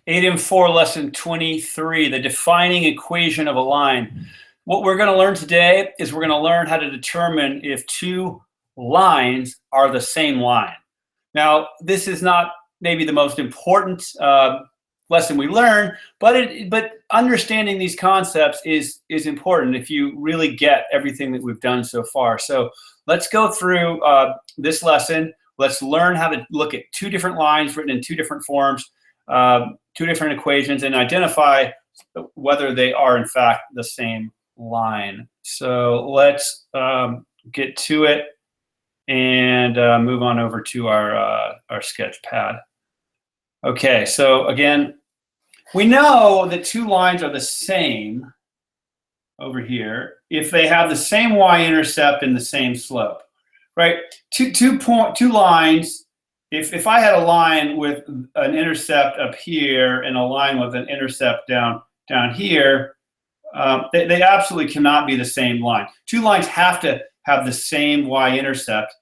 8-4, lesson 23, the defining equation of a line. What we're going to learn today is we're going to learn how to determine if two lines are the same line. Now, this is not maybe the most important lesson we learn, but understanding these concepts is important if you really get everything that we've done so far. So let's go through this lesson. Let's learn how to look at two different lines written in two different forms, two different equations, and identify whether they are in fact the same line. So let's get to it and move on over to our sketch pad. Okay, so again, we know that two lines are the same over here if they have the same y-intercept and the same slope, right? Two lines. If I had a line with an intercept up here and a line with an intercept down here, they absolutely cannot be the same line. Two lines have to have the same y-intercept,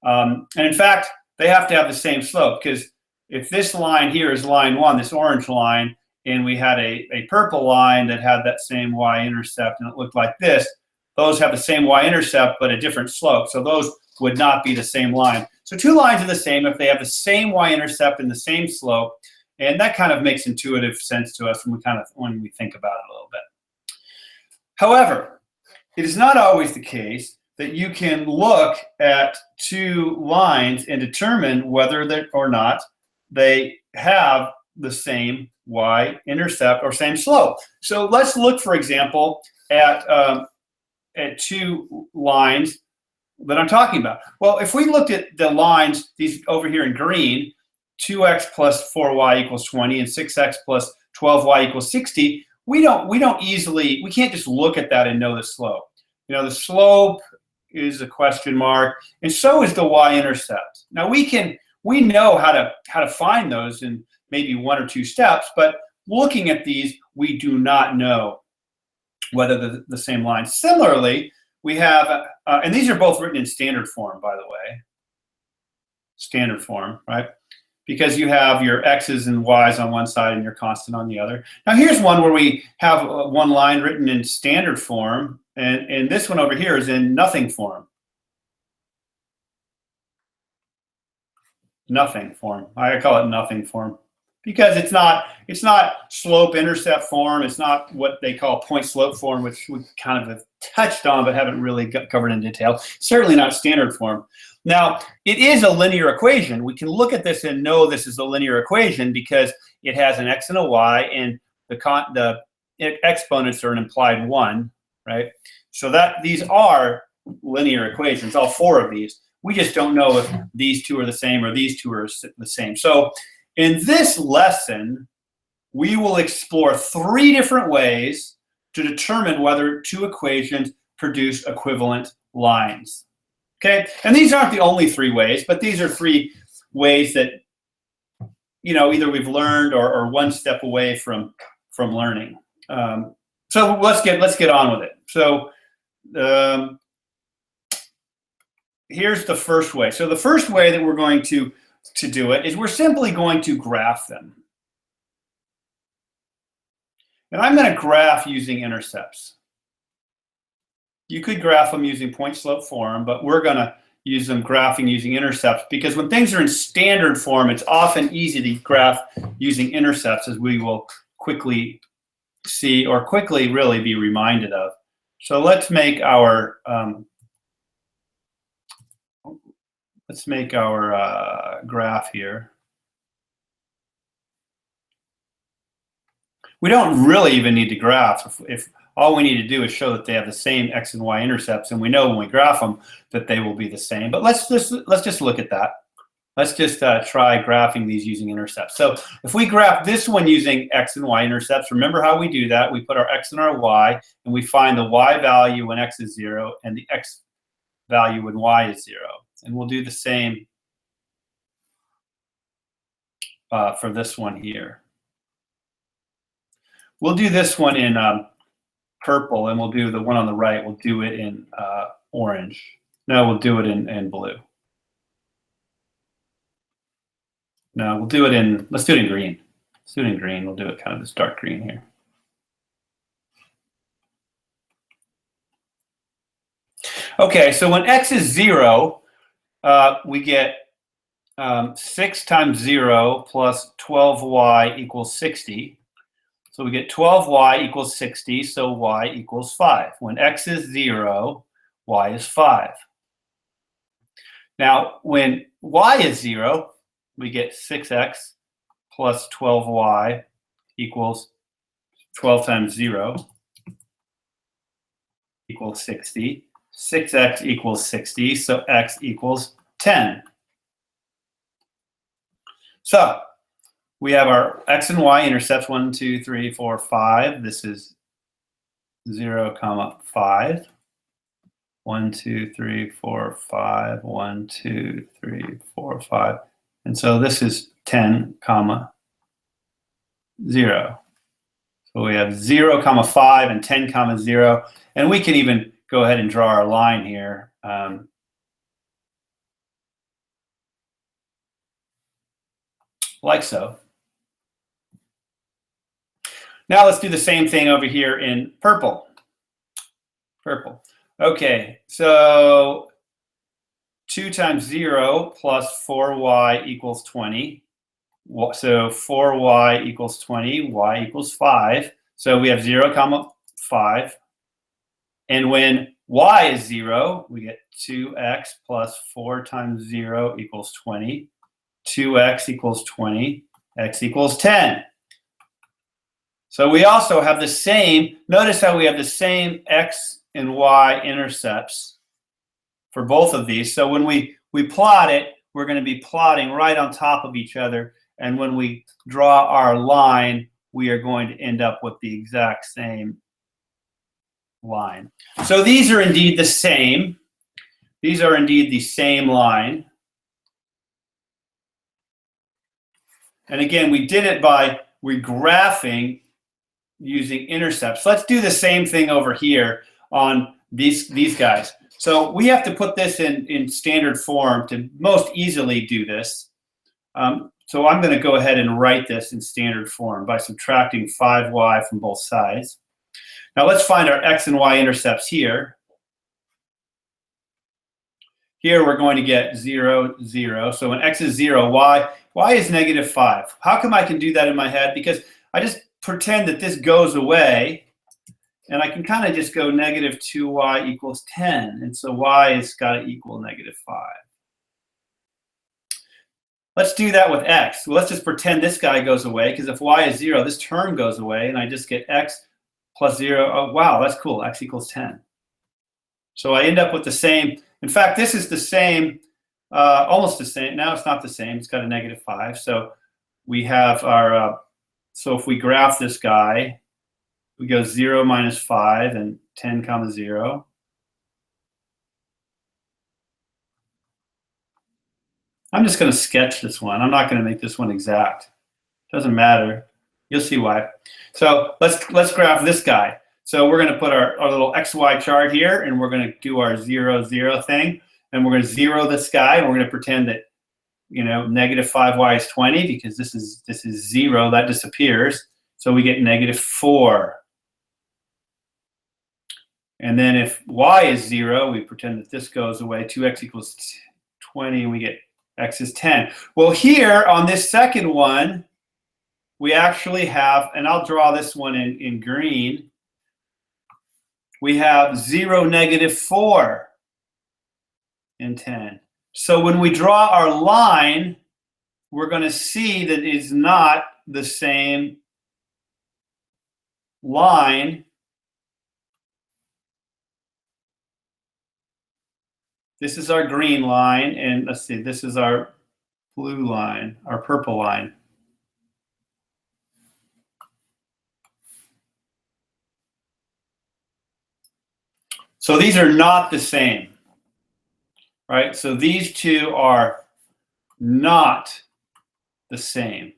and in fact, they have to have the same slope, because if this line here is line 1, this orange line, and we had a purple line that had that same y-intercept and it looked like this, those have the same y-intercept but a different slope. So those would not be the same line. So two lines are the same if they have the same y-intercept and the same slope, and that kind of makes intuitive sense to us when we think about it a little bit. However, it is not always the case that you can look at two lines and determine whether or not they have the same y-intercept or same slope. So let's look, for example, at two lines that I'm talking about. Well, if we looked at the lines, these over here in green, 2x plus 4y equals 20 and 6x plus 12y equals 60, we can't just look at that and know the slope. You know, the slope is a question mark, and so is the y-intercept. Now we know how to find those in maybe one or two steps, but looking at these, we do not know whether they're the same line. Similarly, we have, and these are both written in standard form, by the way. Standard form, right? Because you have your x's and y's on one side and your constant on the other. Now here's one where we have one line written in standard form, and this one over here is in nothing form. Nothing form. I call it nothing form because it's not slope intercept form. It's not what they call point slope form, which we kind of have touched on but haven't really covered in detail. Certainly not standard form. Now, it is a linear equation. We can look at this and know this is a linear equation because it has an x and a y, and the exponents are an implied 1, right? So these are linear equations, all four of these. We just don't know if these two are the same or these two are the same. So in this lesson, we will explore 3 different ways to determine whether two equations produce equivalent lines. Okay, and these aren't the only 3 ways, but these are 3 ways that, you know, either we've learned or one step away from learning. So let's get on with it. So here's the first way. So the first way that we're going to do it is we're simply going to graph them. And I'm going to graph using intercepts. You could graph them using point slope form, but we're going to use them graphing using intercepts, because when things are in standard form, it's often easy to graph using intercepts, as we will quickly see, or quickly really be reminded of. So let's make our graph here. We don't really even need to graph if all we need to do is show that they have the same x and y intercepts, and we know when we graph them that they will be the same. But let's just look at that. Let's just try graphing these using intercepts. So if we graph this one using x and y intercepts, remember how we do that? We put our x and our y, and we find the y value when x is 0 and the x value when y is 0. And we'll do the same for this one here. We'll do this one in purple, and we'll do the one on the right, we'll do it in orange. No, we'll do it in blue. No, we'll do it in, let's do it in green. do it in green. We'll do it kind of this dark green here. Okay, so when x is 0, we get 6 times 0 plus 12y equals 60. So we get 12y equals 60, so y equals 5. When x is 0, y is 5. Now, when y is 0, we get 6x plus 12y equals 12 times 0 equals 60. 6x equals 60, so x equals 10. So we have our x and y intercepts 1, 2, 3, 4, 5. This is 0, 5. 1, 2, 3, 4, 5. 1, 2, 3, 4, 5. And so this is 10, 0. So we have 0, 5 and 10, 0. And we can even go ahead and draw our line here. Like so. Now let's do the same thing over here in purple. Okay, so 2 times 0 plus 4y equals 20. So 4y equals 20, y equals 5. So we have 0, 5. And when y is 0, we get 2x plus 4 times 0 equals 20. 2x equals 20. X equals 10. So we also have the same, notice how we have the same x and y intercepts for both of these. So when we plot it, we're going to be plotting right on top of each other. And when we draw our line, we are going to end up with the exact same line. So these are indeed the same. These are indeed the same line. And again, we did it by regraphing using intercepts. Let's do the same thing over here on these guys. So we have to put this in standard form to most easily do this. So I'm going to go ahead and write this in standard form by subtracting 5y from both sides. Now let's find our x and y intercepts here. Here we're going to get 0, 0. So when x is 0, y is negative 5. How come I can do that in my head? Because I just pretend that this goes away, and I can kind of just go negative 2y equals 10. And so y has got to equal negative 5. Let's do that with x. Well, let's just pretend this guy goes away, because if y is 0, this term goes away, and I just get x plus 0. Oh, wow, that's cool. X equals 10. So I end up with the same. In fact, this is the same, almost the same. Now it's not the same. It's got a negative 5. So we have our, so if we graph this guy, we go 0 minus 5 and 10, 0. I'm just going to sketch this one. I'm not going to make this one exact. Doesn't matter. You'll see why. So let's graph this guy. So we're going to put our little XY chart here, and we're going to do our 0, 0 thing. And we're going to 0 this guy, and we're going to pretend that, you know, negative 5y is 20, because this is 0. That disappears. So we get negative 4. And then if y is 0, we pretend that this goes away. 2x equals 20, and we get x is 10. Well, here on this second one, we actually have, and I'll draw this one in green, we have 0, negative 4 and 10. So when we draw our line, we're going to see that it's not the same line. This is our green line, and let's see, this is our blue line, our purple line. So these are not the same, right? So these two are not the same.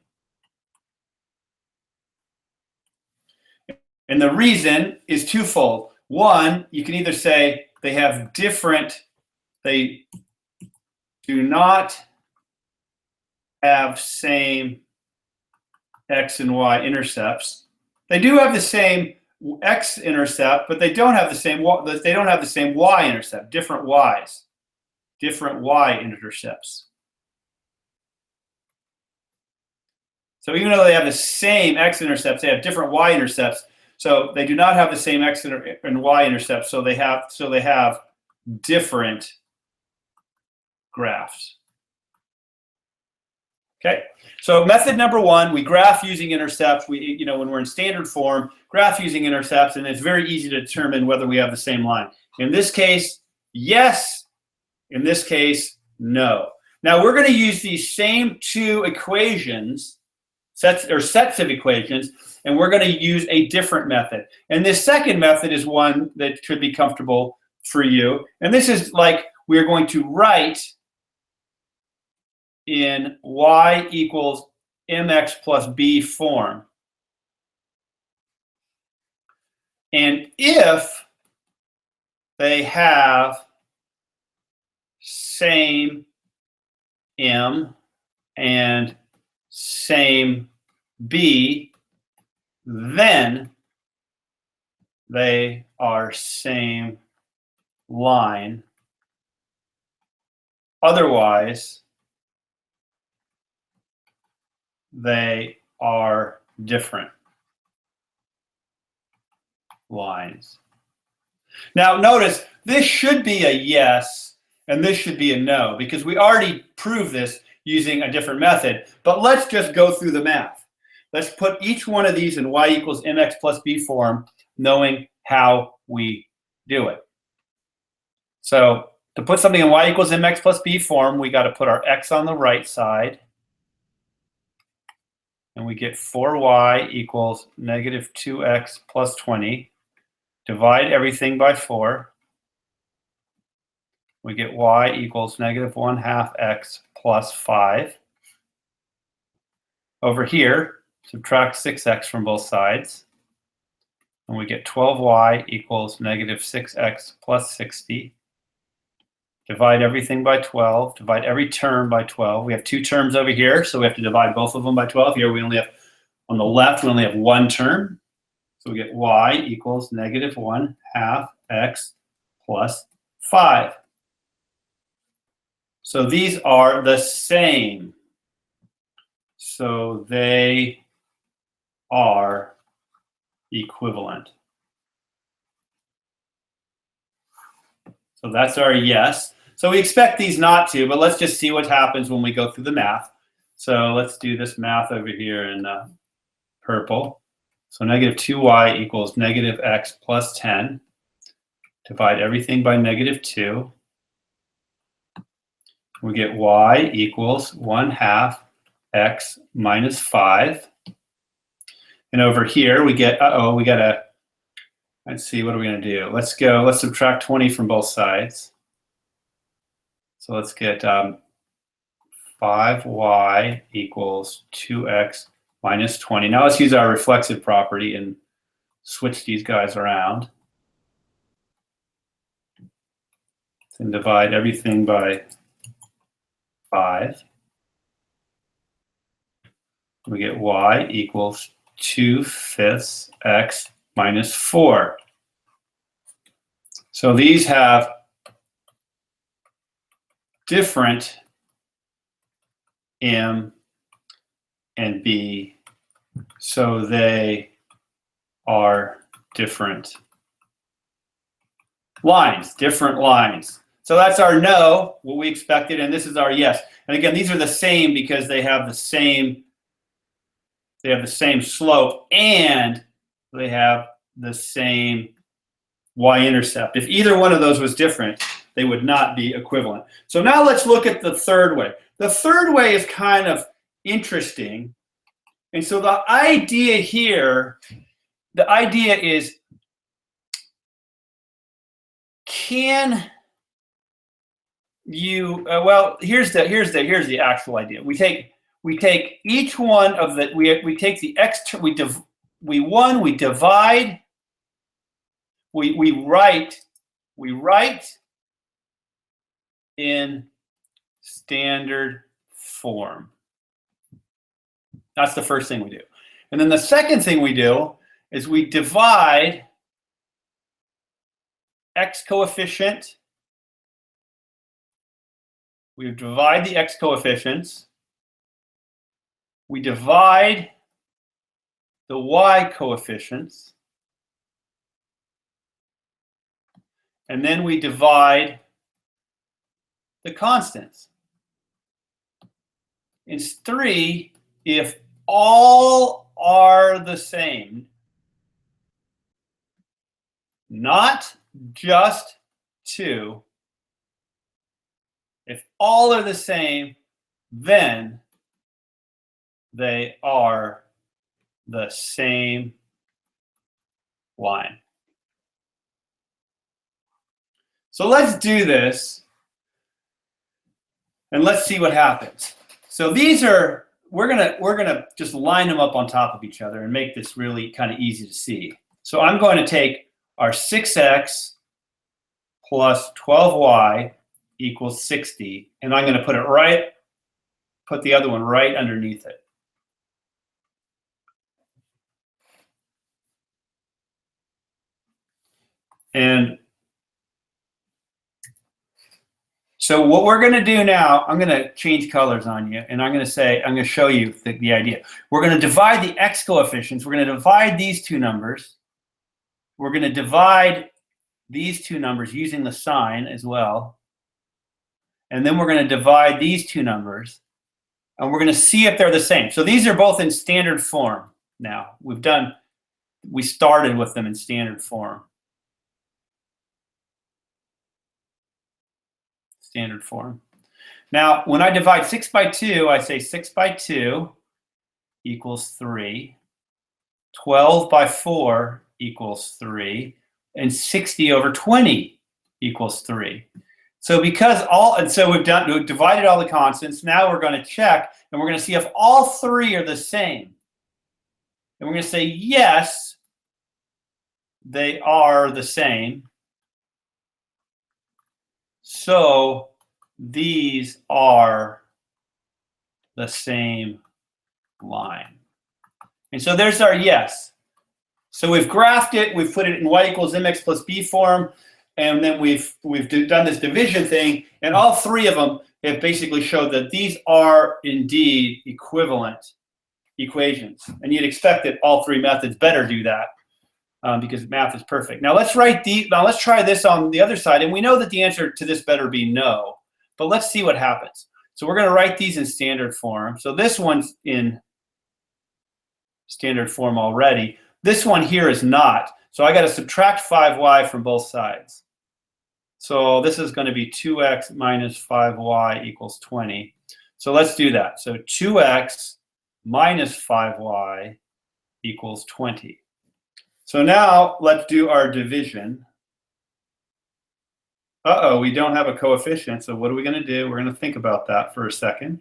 And the reason is twofold. One, you can either say they have different, they do not have same x and y intercepts. They do have the same x-intercept, but they don't have the same y-intercept. Different y's, different y-intercepts. So even though they have the same x-intercepts, they have different y-intercepts. So they do not have the same x and y-intercepts. So they have different graphs. Okay. So method number one, we graph using intercepts. When we're in standard form, graph using intercepts, and it's very easy to determine whether we have the same line. In this case, yes. In this case, no. Now we're going to use these same two equations, sets of equations, and we're going to use a different method. And this second method is one that should be comfortable for you. And this is like we're going to write in y equals mx plus b form. And if they have same m and same b, then they are same line. Otherwise, they are different lines. Now notice this should be a yes and this should be a no because we already proved this using a different method. But let's just go through the math. Let's put each one of these in y equals mx plus b form, knowing how we do it. So to put something in y equals mx plus b form, we got to put our x on the right side. And we get 4y equals negative 2x plus 20. Divide everything by 4. We get y equals negative 1/2 x plus 5. Over here, subtract 6x from both sides. And we get 12y equals negative 6x plus 60. Divide everything by 12. Divide every term by 12. We have two terms over here, so we have to divide both of them by 12. Here we only have, on the left, we only have one term. So we get y equals negative 1/2 x plus 5. So these are the same. So they are equivalent. So that's our yes. So we expect these not to, but let's just see what happens when we go through the math. So let's do this math over here in purple. So negative 2y equals negative x plus 10. Divide everything by negative 2. We get y equals 1/2 x minus 5. And over here we get, we got to, let's see, what are we going to do? Let's subtract 20 from both sides. So let's get 5y equals 2x minus 20. Now let's use our reflexive property and switch these guys around. And divide everything by 5. We get y equals 2/5 x minus 4. So these have different m and b, so they are different lines, So that's our no, what we expected, and this is our yes. And again, these are the same because they have the same slope and they have the same y-intercept. If either one of those was different, they would not be equivalent. So now let's look at the third way. The third way is kind of interesting. And so the idea here, is, can you, well, here's the actual idea. We take each one of the, we take the x, we divide, we write in standard form. That's the first thing we do. And then the second thing we do is we divide x coefficient. We divide the x coefficients. We divide the y coefficients. And then we divide the constants. It's 3 if all are the same, not just 2. If all are the same, then they are the same line. So let's do this, and let's see what happens. So these are, we're gonna just line them up on top of each other and make this really kind of easy to see. So I'm going to take our 6x plus 12y equals 60, and I'm going to put the other one right underneath it. And so what we're going to do now, I'm going to change colors on you, and I'm going to show you the idea. We're going to divide the x coefficients. We're going to divide these two numbers. We're going to divide these two numbers using the sign as well. And then we're going to divide these two numbers, and we're going to see if they're the same. So these are both in standard form now. We started with them in standard form. Standard form. Now, when I divide 6 by 2, I say 6 by 2 equals 3. 12 by 4 equals 3. And 60 over 20 equals 3. So we've divided all the constants. Now we're going to check, and we're going to see if all 3 are the same. And we're going to say, yes, they are the same. So these are the same line. And so there's our yes. So we've graphed it, we've put it in y equals mx plus b form, and then we've done this division thing, and all 3 of them have basically showed that these are indeed equivalent equations. And you'd expect that all 3 methods better do that. Because math is perfect. Now let's try this on the other side, and we know that the answer to this better be no, but let's see what happens. So we're going to write these in standard form. So this one's in standard form already. This one here is not. So I got to subtract 5y from both sides. So this is going to be 2x minus 5y equals 20. So let's do that. So 2x minus 5y equals 20. So now let's do our division. Uh-oh, we don't have a coefficient, so what are we going to do? We're going to think about that for a second.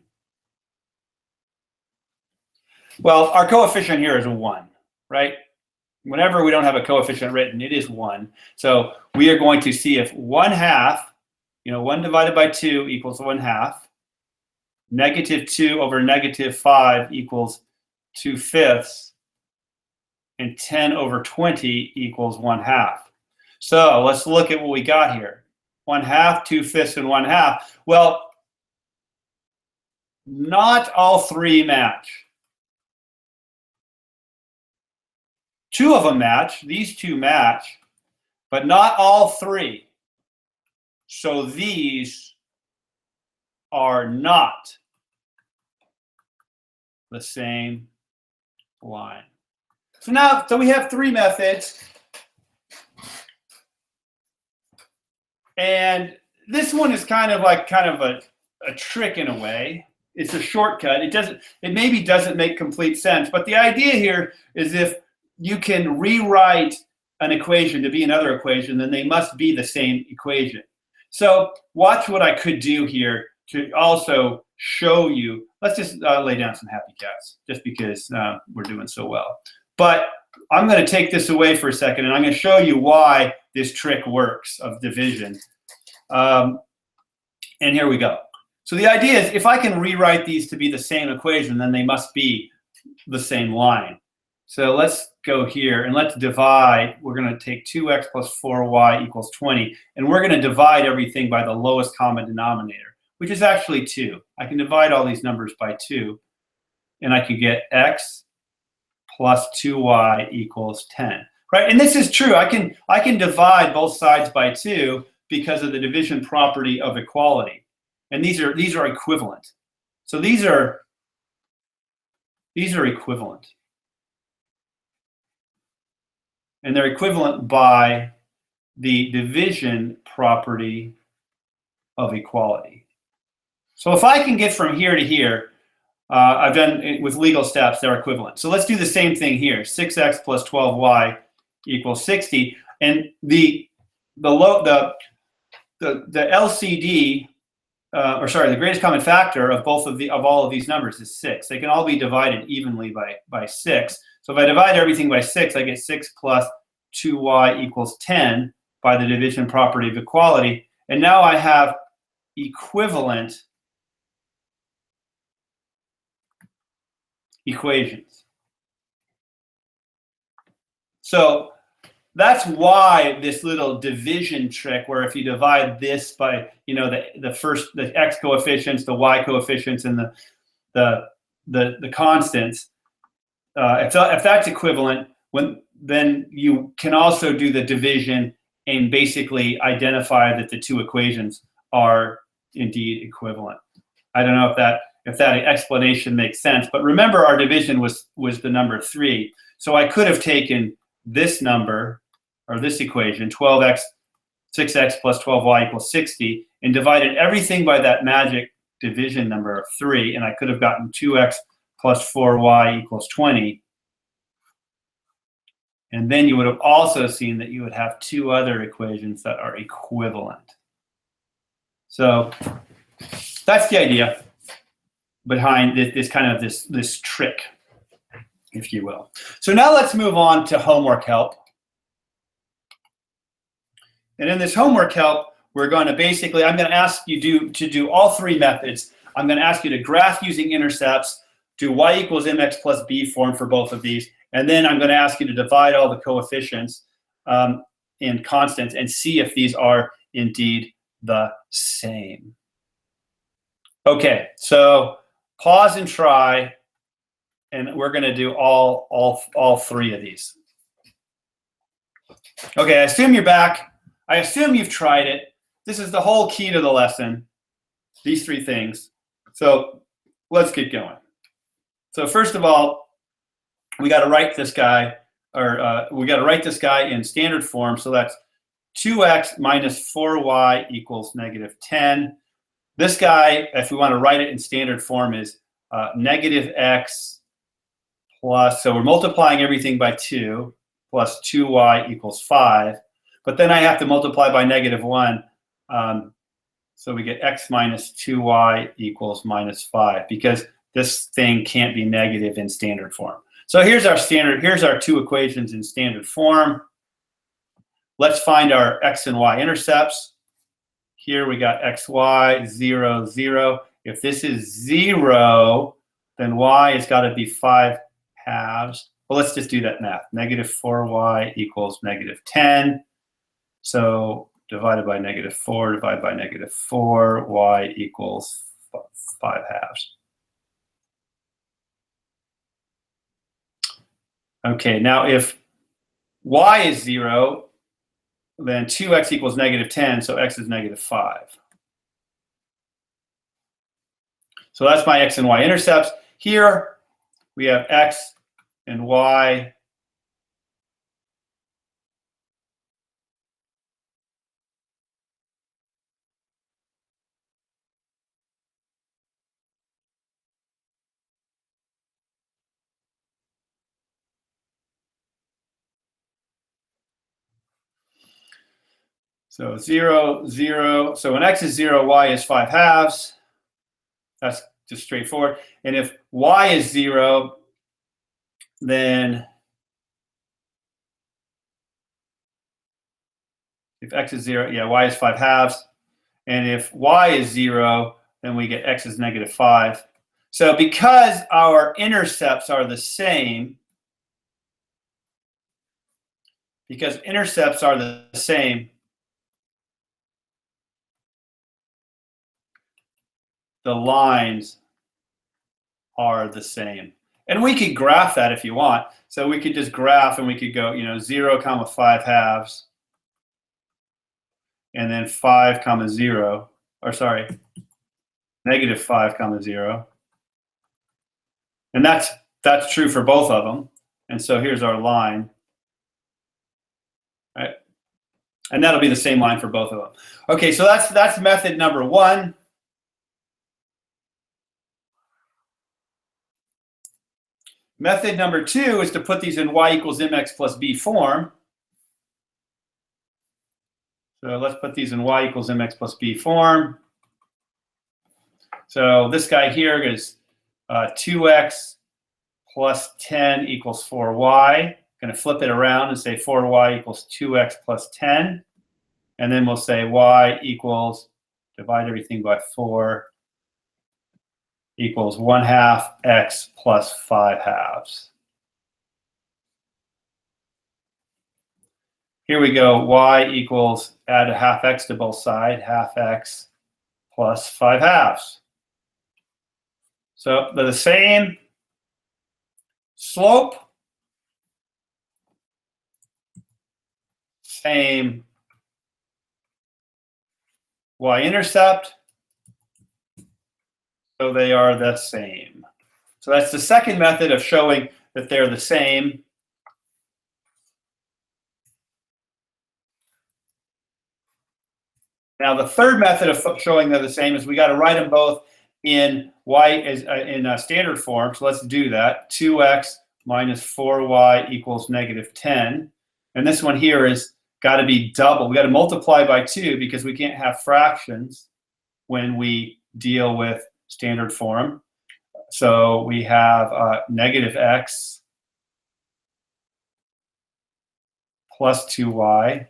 Well, our coefficient here is 1, right? Whenever we don't have a coefficient written, it is 1. So we are going to see if 1/2, 1 divided by 2 equals 1/2. -2 over -5 equals 2/5. And 10 over 20 equals 1/2. So let's look at what we got here. 1/2, 2/5, and 1/2. Well, not all 3 match. 2 of them match. These 2 match, but not all 3. So these are not the same line. So we have 3 methods, and this one is kind of a trick in a way. It's a shortcut. It maybe doesn't make complete sense, but the idea here is if you can rewrite an equation to be another equation, then they must be the same equation. So watch what I could do here to also show you. Let's just lay down some happy cats, just because we're doing so well. But I'm going to take this away for a second, and I'm going to show you why this trick works of division. And here we go. So the idea is if I can rewrite these to be the same equation, then they must be the same line. So let's go here and let's divide. We're going to take 2x plus 4y equals 20. And we're going to divide everything by the lowest common denominator, which is actually 2. I can divide all these numbers by 2. And I could get x plus 2y equals 10. Right? And this is true. I can divide both sides by 2 because of the division property of equality. And these are equivalent. So these are equivalent. And they're equivalent by the division property of equality. So if I can get from here to here, I've done it with legal steps, they're equivalent. So let's do the same thing here. 6x plus 12y equals 60. And the LCD, the greatest common factor of all of these numbers is 6. They can all be divided evenly by 6. So if I divide everything by 6, I get 6 plus 2y equals 10 by the division property of equality. And now I have equivalent equations. So that's why this little division trick, where if you divide this by, the x coefficients, the y coefficients, and the constants, if that's equivalent, then you can also do the division and basically identify that the two equations are indeed equivalent. I don't know if that explanation makes sense, but remember our division was the number 3. So I could have taken this number, or this equation, 6x plus 12y equals 60, and divided everything by that magic division number of 3, and I could have gotten 2x plus 4y equals 20. And then you would have also seen that you would have two other equations that are equivalent. So that's the idea behind this trick, if you will. So now let's move on to homework help. And in this homework help, we're going to basically, I'm going to ask you to do all 3 methods. I'm going to ask you to graph using intercepts, do y equals mx plus b form for both of these, and then I'm going to ask you to divide all the coefficients and constants and see if these are indeed the same. Okay, so pause and try, and we're going to do all 3 of these. Okay, I assume you're back. I assume you've tried it. This is the whole key to the lesson, these 3 things. So let's get going. So first of all, we got to write this guy, in standard form. So that's 2x minus 4y equals negative 10. This guy, if we want to write it in standard form, is negative x plus, so we're multiplying everything by 2, plus 2y equals 5. But then I have to multiply by negative 1. So we get x minus 2y equals minus 5, because this thing can't be negative in standard form. So here's our 2 equations in standard form. Let's find our x and y intercepts. Here we got xy, 0, 0. If this is 0, then y has got to be 5 halves. Well, let's just do that math. Negative 4y equals negative 10. So divided by negative 4, divided by negative 4, y equals 5 halves. Okay, now if y is 0, then 2x equals negative 10, so x is negative 5. So that's my x and y intercepts. Here we have x and y. So 0, 0. So when x is 0, y is 5 halves. That's just straightforward. And if y is 0, then if x is 0, yeah, y is 5 halves. And if y is 0, then we get x is negative 5. So because our intercepts are the same, because intercepts are the same. The lines are the same. And we could graph that if you want. So we could just graph and we could go, 0, 5 halves. And then 5, 0. Or sorry, negative 5, 0. And that's true for both of them. And so here's our line. Right? And that'll be the same line for both of them. Okay, so that's method number 1. Method number 2 is to put these in y equals mx plus b form. So let's put these in y equals mx plus b form. So this guy here is 2x plus 10 equals 4y. Going to flip it around and say 4y equals 2x plus 10. And then we'll say y equals, divide everything by 4, equals 1/2 x plus 5 halves. Here we go, y equals, add a 1/2 x to both sides, 1/2 x plus 5 halves. So they're the same slope, same y-intercept, so they are the same. So that's the second method of showing that they're the same. Now the third method of showing they're the same is we got to write them both in standard form. So let's do that. 2x minus 4y equals negative 10. And this one here is got to be double. We got to multiply by 2 because we can't have fractions when we deal with standard form. So we have negative x plus 2y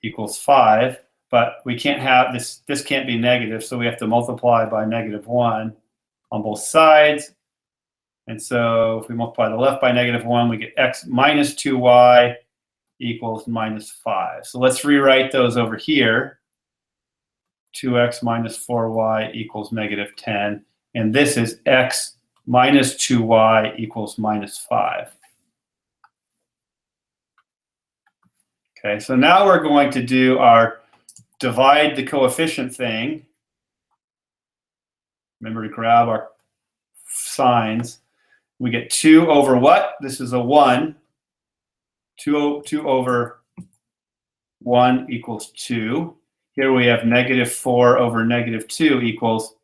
equals 5. But we can't have this, this can't be negative, so we have to multiply by negative 1 on both sides. And so if we multiply the left by negative 1, we get x minus 2y equals minus 5. So let's rewrite those over here. 2x minus 4y equals negative 10. And this is x minus 2y equals minus 5. Okay, so now we're going to do our divide the coefficient thing. Remember to grab our signs. We get 2 over what? This is a 1. 2 over 1 equals 2. Here we have negative 4 over negative 2 equals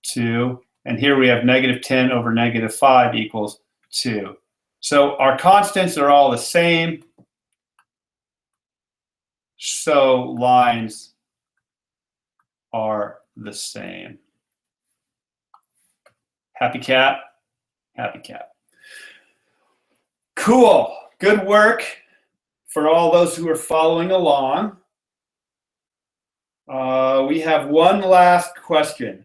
2. And here we have negative 10 over negative 5 equals 2. So our constants are all the same. So lines are the same. Happy cat? Happy cat. Cool. Good work for all those who are following along. We have one last question.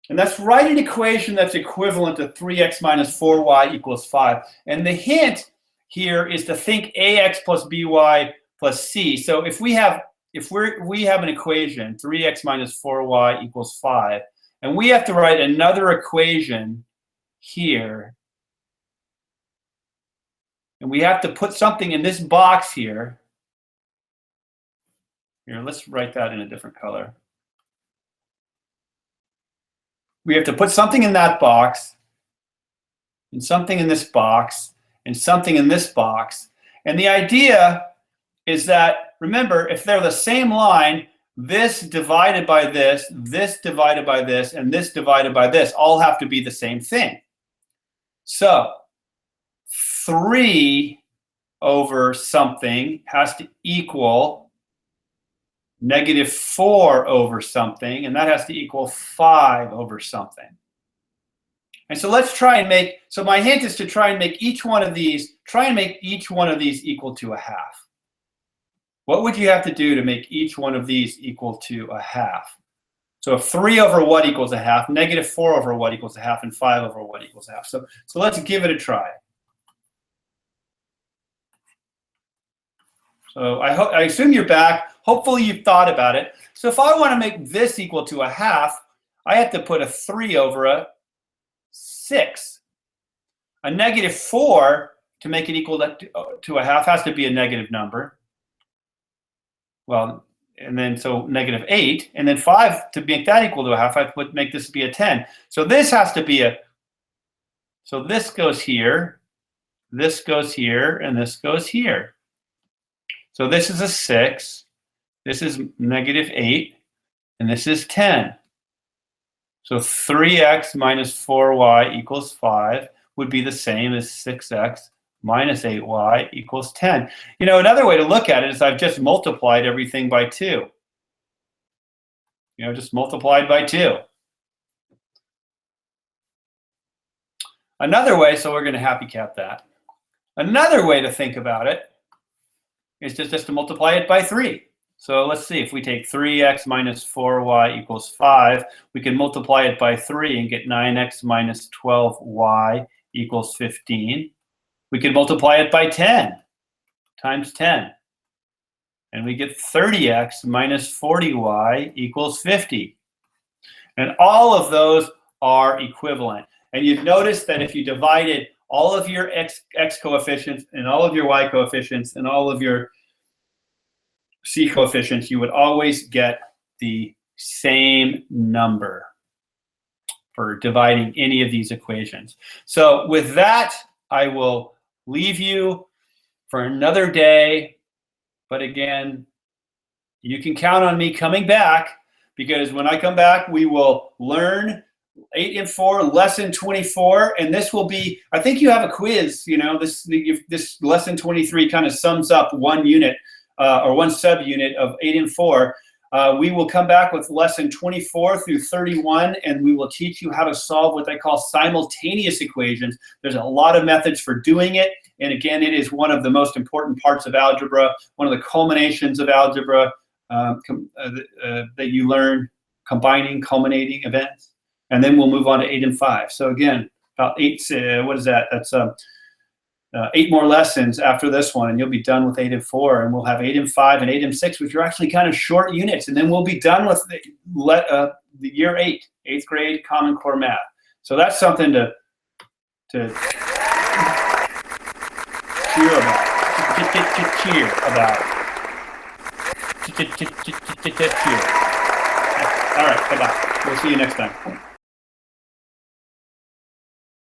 And that's write an equation that's equivalent to 3x minus 4y equals 5. And the hint here is to think ax plus by plus c. So if we have an equation 3x minus 4y equals 5, and we have to write another equation here, and we have to put something in this box here. Here, let's write that in a different color. We have to put something in that box, and something in this box, and something in this box. And the idea is that, remember, if they're the same line, this divided by this divided by this, and this divided by this all have to be the same thing. So 3 over something has to equal negative 4 over something, and that has to equal 5 over something. And so let's try and make, so my hint is to try and make each one of these, equal to a half. What would you have to do to make each one of these equal to a half? So if 3 over what equals a half, negative 4 over what equals a half, and 5 over what equals a half. So let's give it a try. So I assume you're back. Hopefully you've thought about it. So if I want to make this equal to a half, I have to put a 3 over a 6. A negative 4 to make it equal to a half has to be a negative number. Well, and then so negative 8, and then 5 to make that equal to a half, I would make this be a 10. So this has to be so this goes here, this goes here, and this goes here. So this is a 6, this is negative 8, and this is 10. So 3x minus 4y equals 5 would be the same as 6x minus 8y equals 10. You know, another way to look at it is I've just multiplied everything by 2. You know, just multiplied by 2. Another way, so we're going to happy cat that. Another way to think about it is just to multiply it by 3. So let's see, if we take 3x minus 4y equals 5, we can multiply it by 3 and get 9x minus 12y equals 15. We can multiply it by 10 times 10. And we get 30x minus 40y equals 50. And all of those are equivalent. And you've noticed that if you divided all of your x coefficients and all of your y coefficients and all of your c coefficients, you would always get the same number for dividing any of these equations. So with that, I will leave you for another day. But again, you can count on me coming back, because when I come back, we will learn 8 and 4, lesson 24, and this will be, I think you have a quiz, you know, this lesson 23 kind of sums up one unit or one subunit of 8 and 4. We will come back with lesson 24 through 31, and we will teach you how to solve what they call simultaneous equations. There's a lot of methods for doing it, and again, it is one of the most important parts of algebra, one of the culminations of algebra that you learn, combining, culminating events. And then we'll move on to 8 and 5. So again, about 8, what is that? That's 8 more lessons after this one, and you'll be done with 8 and 4, and we'll have 8 and 5 and 8 and 6, which are actually kind of short units, and then we'll be done with the year 8, 8th grade Common Core math. So that's something to cheer about. Cheer. All right, bye-bye. We'll see you next time.